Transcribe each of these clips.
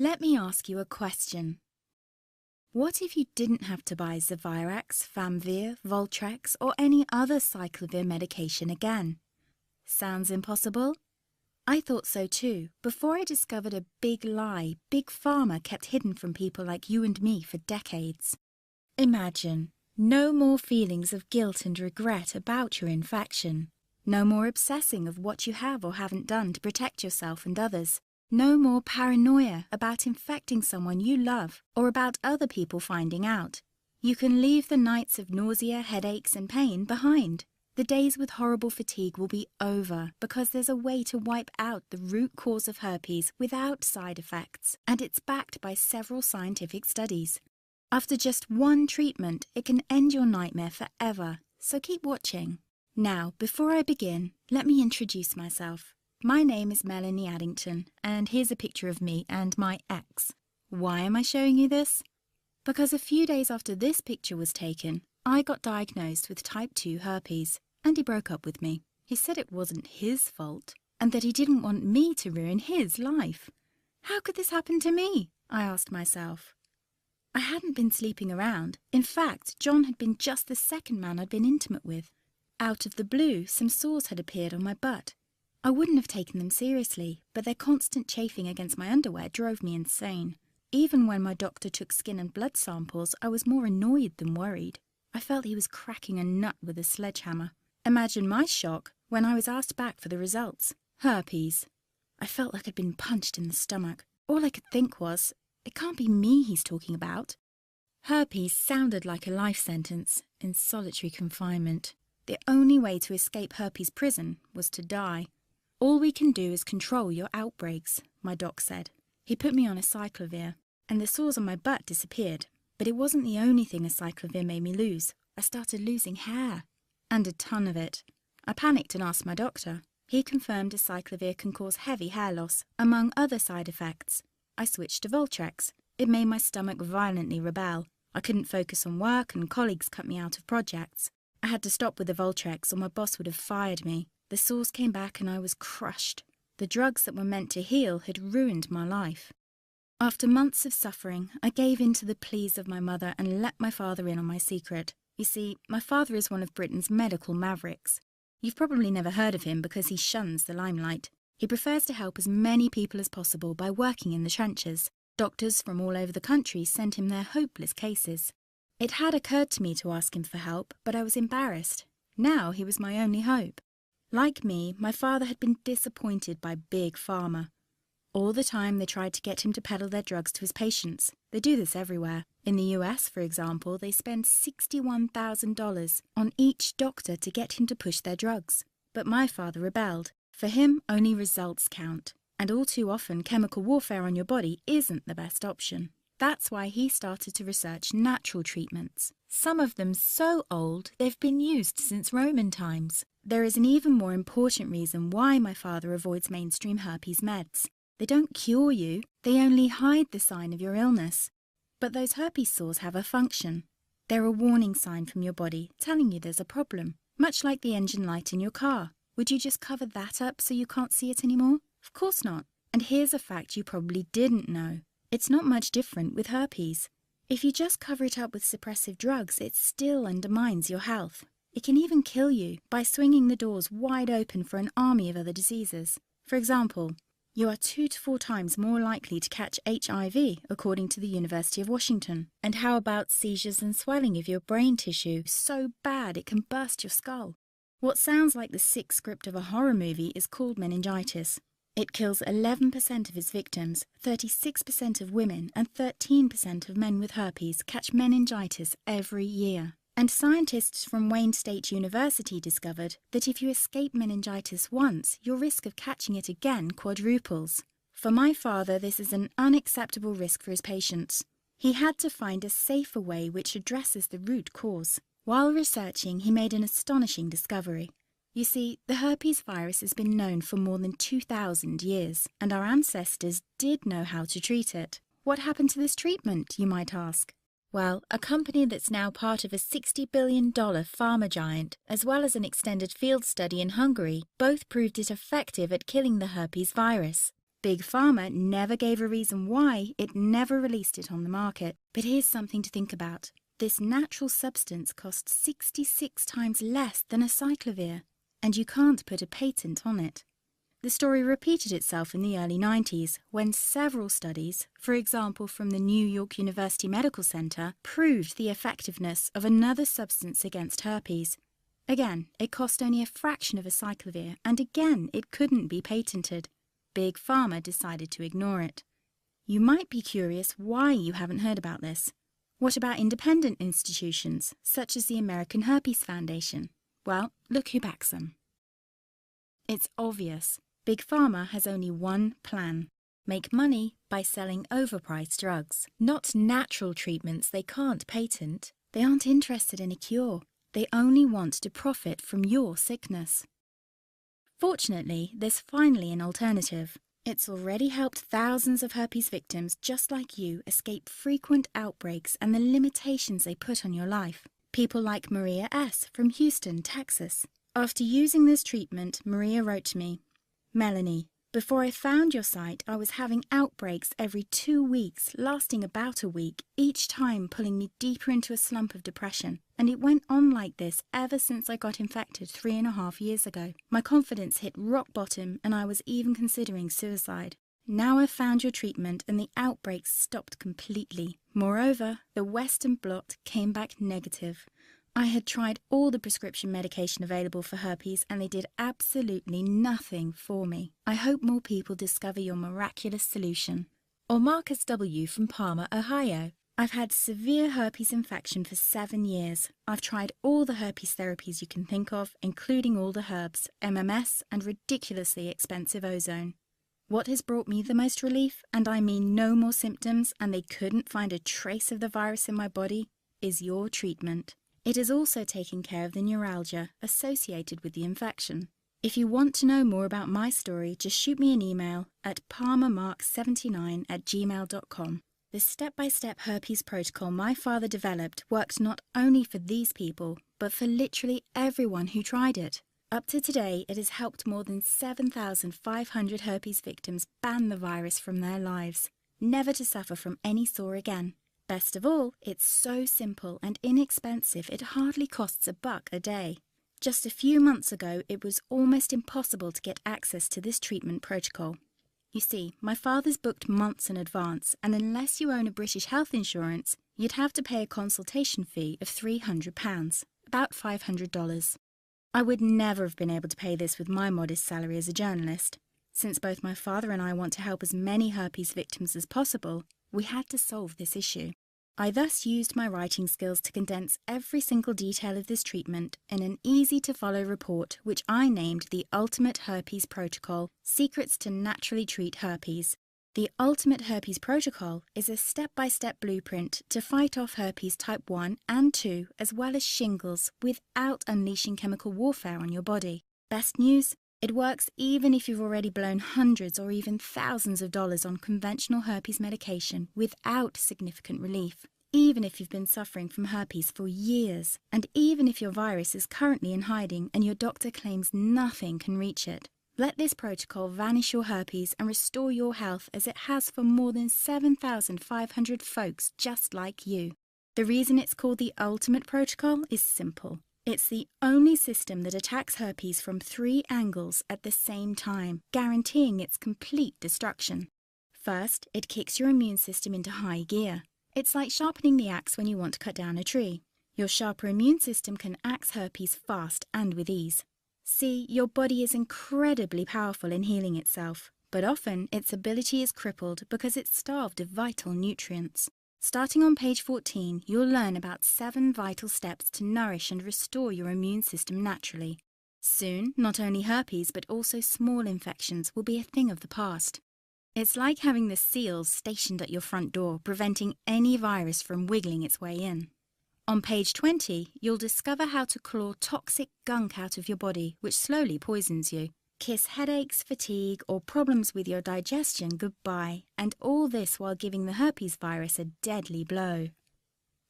Let me ask you a question. What if you didn't have to buy Zevirax, Famvir, Voltrex, or any other cyclovir medication again? Sounds impossible? I thought so too, before I discovered a big lie Big Pharma kept hidden from people like you and me for decades. Imagine, no more feelings of guilt and regret about your infection. No more obsessing of what you have or haven't done to protect yourself and others. No more paranoia about infecting someone you love or about other people finding out. You can leave the nights of nausea, headaches, and pain behind. The days with horrible fatigue will be over because there's a way to wipe out the root cause of herpes without side effects, and it's backed by several scientific studies. After just one treatment, it can end your nightmare forever, so keep watching. Now, before I begin, let me introduce myself. My name is Melanie Addington, and here's a picture of me and my ex. Why am I showing you this? Because a few days after this picture was taken, I got diagnosed with type 2 herpes, and he broke up with me. He said it wasn't his fault, and that he didn't want me to ruin his life. How could this happen to me? I asked myself. I hadn't been sleeping around. In fact, John had been just the second man I'd been intimate with. Out of the blue, some sores had appeared on my butt. I wouldn't have taken them seriously, but their constant chafing against my underwear drove me insane. Even when my doctor took skin and blood samples, I was more annoyed than worried. I felt he was cracking a nut with a sledgehammer. Imagine my shock when I was asked back for the results. Herpes. I felt like I'd been punched in the stomach. All I could think was, it can't be me he's talking about. Herpes sounded like a life sentence in solitary confinement. The only way to escape herpes prison was to die. All we can do is control your outbreaks, my doc said. He put me on a cyclovir, and the sores on my butt disappeared. But it wasn't the only thing a cyclovir made me lose. I started losing hair, and a ton of it. I panicked and asked my doctor. He confirmed a cyclovir can cause heavy hair loss, among other side effects. I switched to Voltrex. It made my stomach violently rebel. I couldn't focus on work, and colleagues cut me out of projects. I had to stop with the Voltrex, or my boss would have fired me. The sores came back and I was crushed. The drugs that were meant to heal had ruined my life. After months of suffering, I gave in to the pleas of my mother and let my father in on my secret. You see, my father is one of Britain's medical mavericks. You've probably never heard of him because he shuns the limelight. He prefers to help as many people as possible by working in the trenches. Doctors from all over the country sent him their hopeless cases. It had occurred to me to ask him for help, but I was embarrassed. Now he was my only hope. Like me, my father had been disappointed by Big Pharma. All the time they tried to get him to peddle their drugs to his patients. They do this everywhere. In the US, for example, they spend $61,000 on each doctor to get him to push their drugs. But my father rebelled. For him, only results count. And all too often, chemical warfare on your body isn't the best option. That's why he started to research natural treatments. Some of them so old they've been used since Roman times. There is an even more important reason why my father avoids mainstream herpes meds. They don't cure you, they only hide the sign of your illness. But those herpes sores have a function. They're a warning sign from your body telling you there's a problem, much like the engine light in your car. Would you just cover that up so you can't see it anymore? Of course not. And here's a fact you probably didn't know. It's not much different with herpes. If you just cover it up with suppressive drugs, it still undermines your health. It can even kill you by swinging the doors wide open for an army of other diseases. For example, you are 2 to 4 times more likely to catch HIV, according to the University of Washington. And how about seizures and swelling of your brain tissue so bad it can burst your skull? What sounds like the sick script of a horror movie is called meningitis. It kills 11% of its victims, 36% of women and 13% of men with herpes catch meningitis every year. And scientists from Wayne State University discovered that if you escape meningitis once, your risk of catching it again quadruples. For my father, this is an unacceptable risk for his patients. He had to find a safer way which addresses the root cause. While researching, he made an astonishing discovery. You see, the herpes virus has been known for more than 2,000 years, and our ancestors did know how to treat it. What happened to this treatment, you might ask? Well, a company that's now part of a $60 billion pharma giant, as well as an extended field study in Hungary, both proved it effective at killing the herpes virus. Big Pharma never gave a reason why it never released it on the market. But here's something to think about. This natural substance costs 66 times less than a cyclovir, and you can't put a patent on it. The story repeated itself in the early 90s when several studies, for example from the New York University Medical Center, proved the effectiveness of another substance against herpes. Again, it cost only a fraction of a cyclovir, and again, it couldn't be patented. Big Pharma decided to ignore it. You might be curious why you haven't heard about this. What about independent institutions, such as the American Herpes Foundation? Well, look who backs them. It's obvious. Big Pharma has only one plan: make money by selling overpriced drugs, not natural treatments they can't patent. They aren't interested in a cure. They only want to profit from your sickness. Fortunately, there's finally an alternative. It's already helped thousands of herpes victims just like you escape frequent outbreaks and the limitations they put on your life. People like Maria S. from Houston, Texas. After using this treatment, Maria wrote to me, "Melanie, before I found your site, I was having outbreaks every 2 weeks, lasting about a week, each time pulling me deeper into a slump of depression. And it went on like this ever since I got infected 3.5 years ago. My confidence hit rock bottom and I was even considering suicide. Now I've found your treatment and the outbreaks stopped completely. Moreover, the Western blot came back negative. I had tried all the prescription medication available for herpes and they did absolutely nothing for me. I hope more people discover your miraculous solution." Or Marcus W. from Parma, Ohio. "I've had severe herpes infection for 7 years. I've tried all the herpes therapies you can think of, including all the herbs, MMS, and ridiculously expensive ozone. What has brought me the most relief, and I mean no more symptoms, and they couldn't find a trace of the virus in my body, is your treatment. It has also taken care of the neuralgia associated with the infection. If you want to know more about my story, just shoot me an email at palmermark79@gmail.com. The step-by-step herpes protocol my father developed worked not only for these people, but for literally everyone who tried it. Up to today, it has helped more than 7,500 herpes victims ban the virus from their lives, never to suffer from any sore again. Best of all, it's so simple and inexpensive it hardly costs $1 a day. Just a few months ago, it was almost impossible to get access to this treatment protocol. You see, my father's booked months in advance, and unless you own a British health insurance, you'd have to pay a consultation fee of £300, about $500. I would never have been able to pay this with my modest salary as a journalist. Since both my father and I want to help as many herpes victims as possible, we had to solve this issue. I thus used my writing skills to condense every single detail of this treatment in an easy-to-follow report which I named the Ultimate Herpes Protocol, Secrets to Naturally Treat Herpes. The Ultimate Herpes Protocol is a step-by-step blueprint to fight off herpes type 1 and 2 as well as shingles without unleashing chemical warfare on your body. Best news? It works even if you've already blown hundreds or even thousands of dollars on conventional herpes medication without significant relief, even if you've been suffering from herpes for years, and even if your virus is currently in hiding and your doctor claims nothing can reach it. Let this protocol vanish your herpes and restore your health as it has for more than 7,500 folks just like you. The reason it's called the Ultimate Protocol is simple. It's the only system that attacks herpes from 3 angles at the same time, guaranteeing its complete destruction. First, it kicks your immune system into high gear. It's like sharpening the axe when you want to cut down a tree. Your sharper immune system can axe herpes fast and with ease. See, your body is incredibly powerful in healing itself, but often its ability is crippled because it's starved of vital nutrients. Starting on page 14, you'll learn about 7 vital steps to nourish and restore your immune system naturally. Soon, not only herpes but also small infections will be a thing of the past. It's like having the seals stationed at your front door, preventing any virus from wiggling its way in. On page 20, you'll discover how to claw toxic gunk out of your body, which slowly poisons you. Kiss headaches, fatigue, or problems with your digestion goodbye, and all this while giving the herpes virus a deadly blow.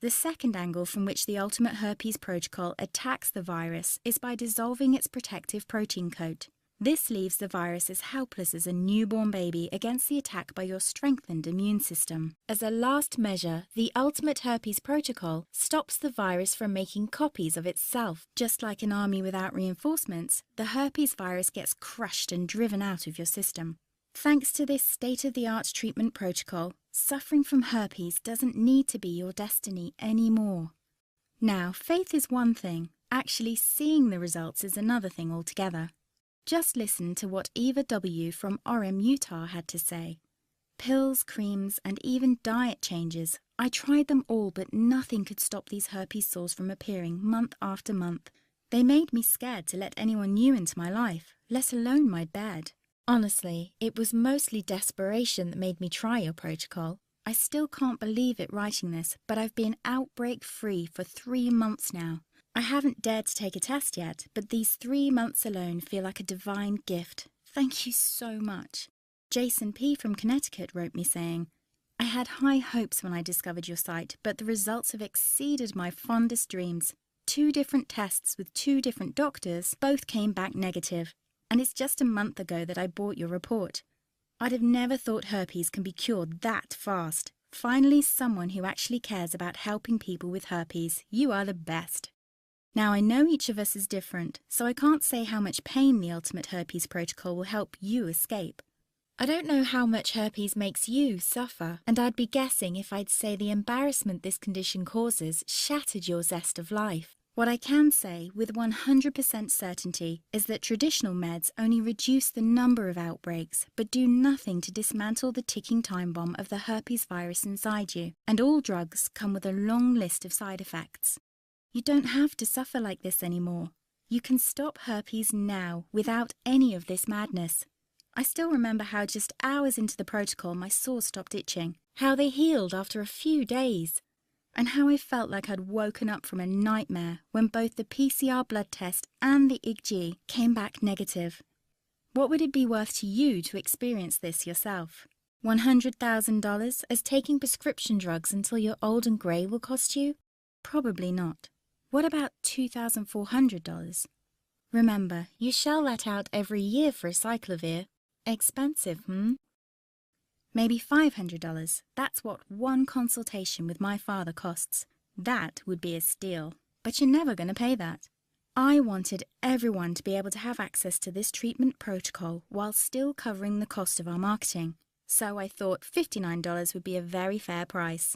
The second angle from which the Ultimate Herpes Protocol attacks the virus is by dissolving its protective protein coat. This leaves the virus as helpless as a newborn baby against the attack by your strengthened immune system. As a last measure, the ultimate herpes protocol stops the virus from making copies of itself. Just like an army without reinforcements, the herpes virus gets crushed and driven out of your system. Thanks to this state-of-the-art treatment protocol, suffering from herpes doesn't need to be your destiny anymore. Now, faith is one thing. Actually seeing the results is another thing altogether. Just listen to what Eva W. from Orem, Utah had to say. Pills, creams, and even diet changes. I tried them all, but nothing could stop these herpes sores from appearing month after month. They made me scared to let anyone new into my life, let alone my bed. Honestly, it was mostly desperation that made me try your protocol. I still can't believe it writing this, but I've been outbreak-free for 3 months now. I haven't dared to take a test yet, but these 3 months alone feel like a divine gift. Thank you so much. Jason P. from Connecticut wrote me saying, I had high hopes when I discovered your site, but the results have exceeded my fondest dreams. 2 different tests with 2 different doctors both came back negative, and it's just a month ago that I bought your report. I'd have never thought herpes can be cured that fast. Finally, someone who actually cares about helping people with herpes. You are the best. Now, I know each of us is different, so I can't say how much pain the Ultimate Herpes Protocol will help you escape. I don't know how much herpes makes you suffer, and I'd be guessing if I'd say the embarrassment this condition causes shattered your zest of life. What I can say with 100% certainty is that traditional meds only reduce the number of outbreaks, but do nothing to dismantle the ticking time bomb of the herpes virus inside you, and all drugs come with a long list of side effects. You don't have to suffer like this anymore. You can stop herpes now without any of this madness. I still remember how just hours into the protocol my sores stopped itching, how they healed after a few days, and how I felt like I'd woken up from a nightmare when both the PCR blood test and the IgG came back negative. What would it be worth to you to experience this yourself? $100,000 as taking prescription drugs until you're old and grey will cost you? Probably not. What about $2,400? Remember, you shell that out every year for a cyclovir. Expensive, Maybe $500. That's what one consultation with my father costs. That would be a steal. But you're never going to pay that. I wanted everyone to be able to have access to this treatment protocol while still covering the cost of our marketing. So I thought $59 would be a very fair price.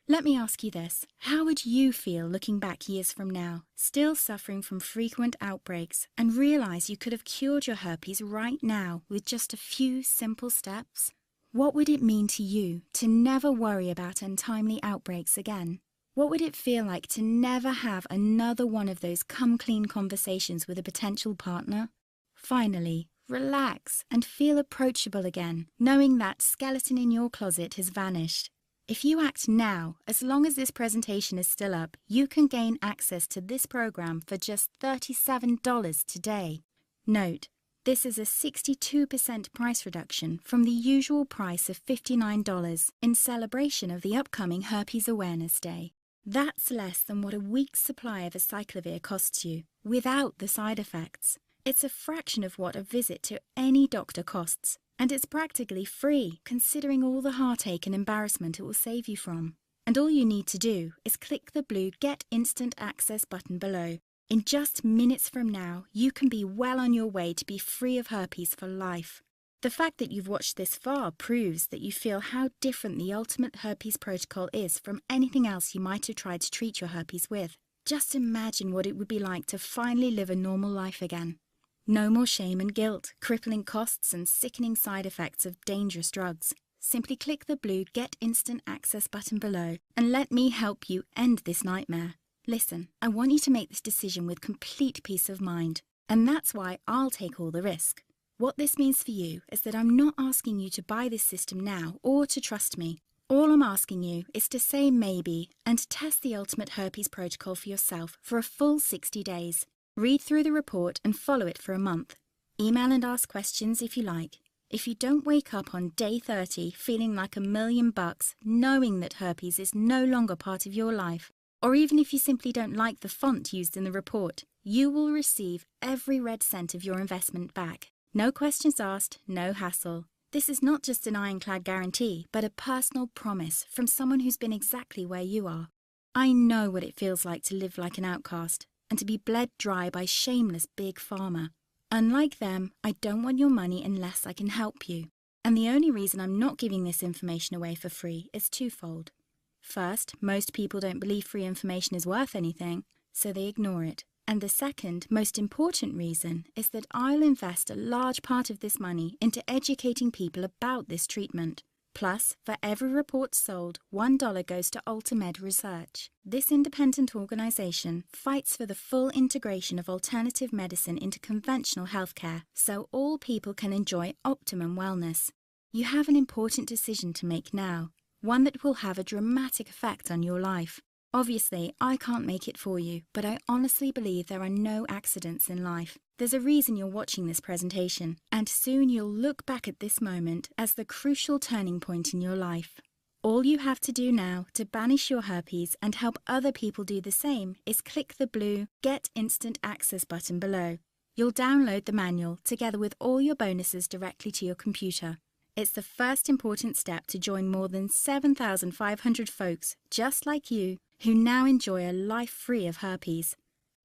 Let me ask you this. How would you feel looking back years from now, still suffering from frequent outbreaks, and realize you could have cured your herpes right now with just a few simple steps? What would it mean to you to never worry about untimely outbreaks again? What would it feel like to never have another one of those come-clean conversations with a potential partner? Finally, relax and feel approachable again, knowing that skeleton in your closet has vanished. If you act now, as long as this presentation is still up, you can gain access to this program for just $37 today. Note, this is a 62% price reduction from the usual price of $59 in celebration of the upcoming Herpes Awareness Day. That's less than what a week's supply of acyclovir costs you, without the side effects. It's a fraction of what a visit to any doctor costs. And it's practically free, considering all the heartache and embarrassment it will save you from. And all you need to do is click the blue Get Instant Access button below. In just minutes from now, you can be well on your way to be free of herpes for life. The fact that you've watched this far proves that you feel how different the Ultimate Herpes Protocol is from anything else you might have tried to treat your herpes with. Just imagine what it would be like to finally live a normal life again. No more shame and guilt, crippling costs and sickening side effects of dangerous drugs. Simply click the blue Get Instant Access button below and let me help you end this nightmare. Listen, I want you to make this decision with complete peace of mind, and that's why I'll take all the risk. What this means for you is that I'm not asking you to buy this system now or to trust me. All I'm asking you is to say maybe and test the Ultimate Herpes Protocol for yourself for a full 60 days. Read through the report and follow it for a month. Email and ask questions if you like. If you don't wake up on day 30 feeling like $1,000,000, knowing that herpes is no longer part of your life, or even if you simply don't like the font used in the report, you will receive every red cent of your investment back. No questions asked, no hassle. This is not just an ironclad guarantee, but a personal promise from someone who's been exactly where you are. I know what it feels like to live like an outcast and to be bled dry by shameless big pharma. Unlike them, I don't want your money unless I can help you. And the only reason I'm not giving this information away for free is twofold. First, most people don't believe free information is worth anything, so they ignore it. And the second, most important reason is that I'll invest a large part of this money into educating people about this treatment. Plus, for every report sold, $1 goes to Ultimed Research. This independent organization fights for the full integration of alternative medicine into conventional healthcare, so all people can enjoy optimum wellness. You have an important decision to make now, one that will have a dramatic effect on your life. Obviously, I can't make it for you, but I honestly believe there are no accidents in life. There's a reason you're watching this presentation, and soon you'll look back at this moment as the crucial turning point in your life. All you have to do now to banish your herpes and help other people do the same is click the blue Get Instant Access button below. You'll download the manual together with all your bonuses directly to your computer. It's the first important step to join more than 7,500 folks just like you who now enjoy a life free of herpes.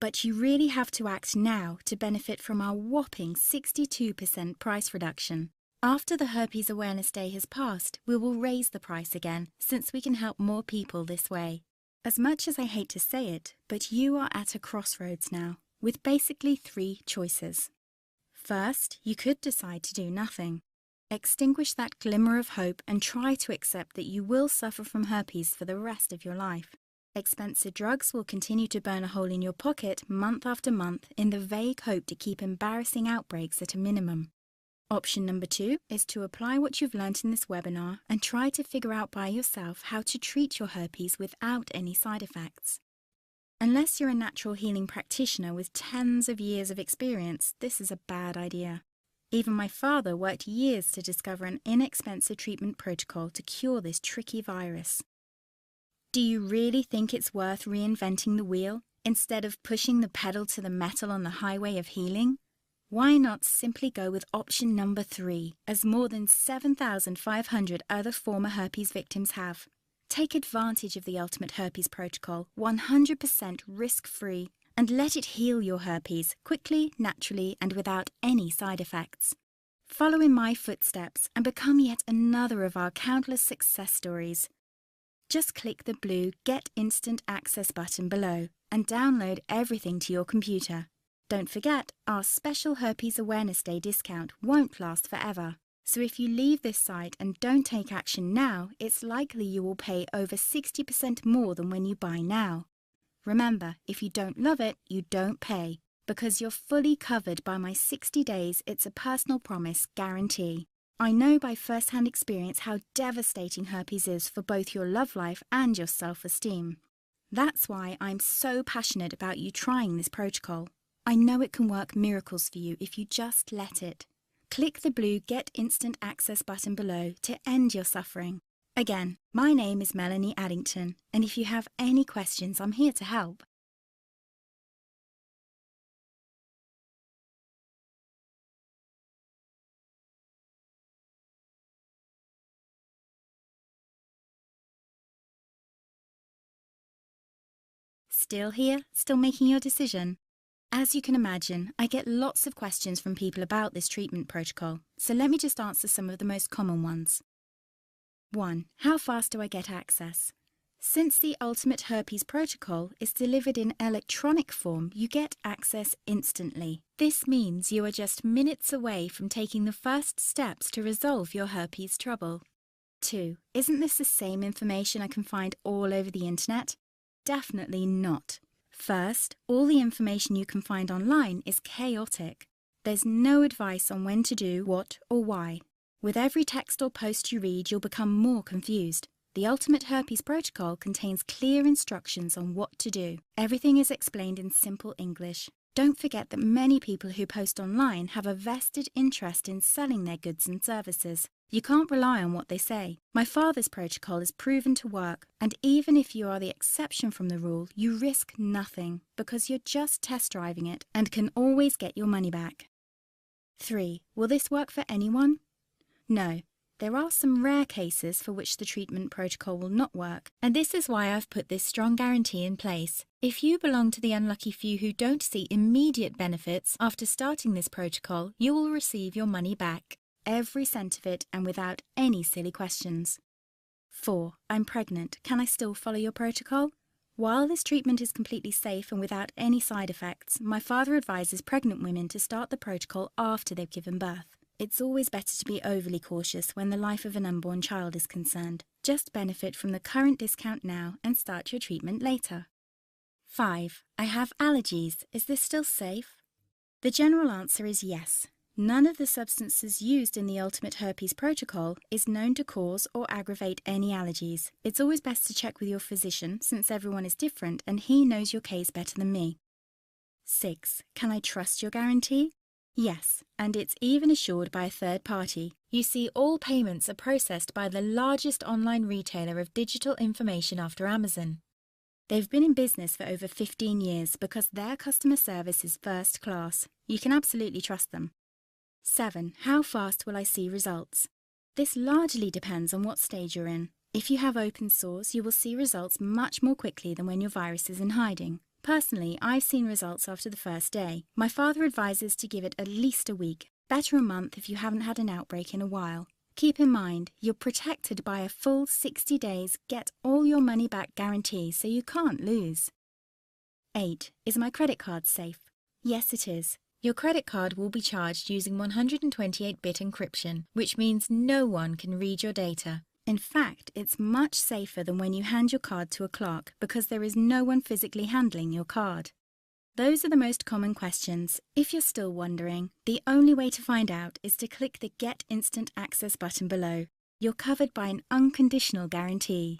But you really have to act now to benefit from our whopping 62% price reduction. After the Herpes Awareness Day has passed, we will raise the price again, since we can help more people this way. As much as I hate to say it, but you are at a crossroads now, with basically 3 choices. First, you could decide to do nothing. Extinguish that glimmer of hope and try to accept that you will suffer from herpes for the rest of your life. Expensive drugs will continue to burn a hole in your pocket month after month in the vague hope to keep embarrassing outbreaks at a minimum. Option number 2 is to apply what you've learnt in this webinar and try to figure out by yourself how to treat your herpes without any side effects. Unless you're a natural healing practitioner with tens of years of experience, this is a bad idea. Even my father worked years to discover an inexpensive treatment protocol to cure this tricky virus. Do you really think it's worth reinventing the wheel instead of pushing the pedal to the metal on the highway of healing? Why not simply go with option number 3, as more than 7,500 other former herpes victims have? Take advantage of the Ultimate Herpes Protocol, 100% risk-free, and let it heal your herpes quickly, naturally, and without any side effects. Follow in my footsteps and become yet another of our countless success stories. Just click the blue Get Instant Access button below and download everything to your computer. Don't forget, our special Herpes Awareness Day discount won't last forever. So if you leave this site and don't take action now, it's likely you will pay over 60% more than when you buy now. Remember, if you don't love it, you don't pay, because you're fully covered by my 60 days It's a Personal Promise guarantee. I know by first-hand experience how devastating herpes is for both your love life and your self-esteem. That's why I'm so passionate about you trying this protocol. I know it can work miracles for you if you just let it. Click the blue Get Instant Access button below to end your suffering. Again, my name is Melanie Addington, and if you have any questions, I'm here to help. Still here? Still making your decision? As you can imagine, I get lots of questions from people about this treatment protocol, so let me just answer some of the most common ones. 1. How fast do I get access? Since the Ultimate Herpes Protocol is delivered in electronic form, you get access instantly. This means you are just minutes away from taking the first steps to resolve your herpes trouble. 2. Isn't this the same information I can find all over the internet? Definitely not. First, all the information you can find online is chaotic. There's no advice on when to do what or why. With every text or post you read, you'll become more confused. The Ultimate Herpes Protocol contains clear instructions on what to do. Everything is explained in simple English. Don't forget that many people who post online have a vested interest in selling their goods and services. You can't rely on what they say. My father's protocol is proven to work, and even if you are the exception from the rule, you risk nothing because you're just test driving it and can always get your money back. 3. Will this work for anyone? No. There are some rare cases for which the treatment protocol will not work, and this is why I've put this strong guarantee in place. If you belong to the unlucky few who don't see immediate benefits after starting this protocol, you will receive your money back, every cent of it, and without any silly questions. 4. I'm pregnant. Can I still follow your protocol? While this treatment is completely safe and without any side effects, my father advises pregnant women to start the protocol after they've given birth. It's always better to be overly cautious when the life of an unborn child is concerned. Just benefit from the current discount now and start your treatment later. 5. I have allergies. Is this still safe? The general answer is yes. None of the substances used in the Ultimate Herpes protocol is known to cause or aggravate any allergies. It's always best to check with your physician since everyone is different and he knows your case better than me. 6. Can I trust your guarantee? Yes, and it's even assured by a third party. You see, all payments are processed by the largest online retailer of digital information after Amazon. They've been in business for over 15 years because their customer service is first class. You can absolutely trust them. 7. How fast will I see results? This largely depends on what stage you're in. If you have open sores, you will see results much more quickly than when your virus is in hiding. Personally, I've seen results after the first day. My father advises to give it at least a week, better a month if you haven't had an outbreak in a while. Keep in mind, you're protected by a full 60 days get all your money back guarantee, so you can't lose. 8. Is my credit card safe? Yes, it is. Your credit card will be charged using 128-bit encryption, which means no one can read your data. In fact, it's much safer than when you hand your card to a clerk because there is no one physically handling your card. Those are the most common questions. If you're still wondering, the only way to find out is to click the Get Instant Access button below. You're covered by an unconditional guarantee.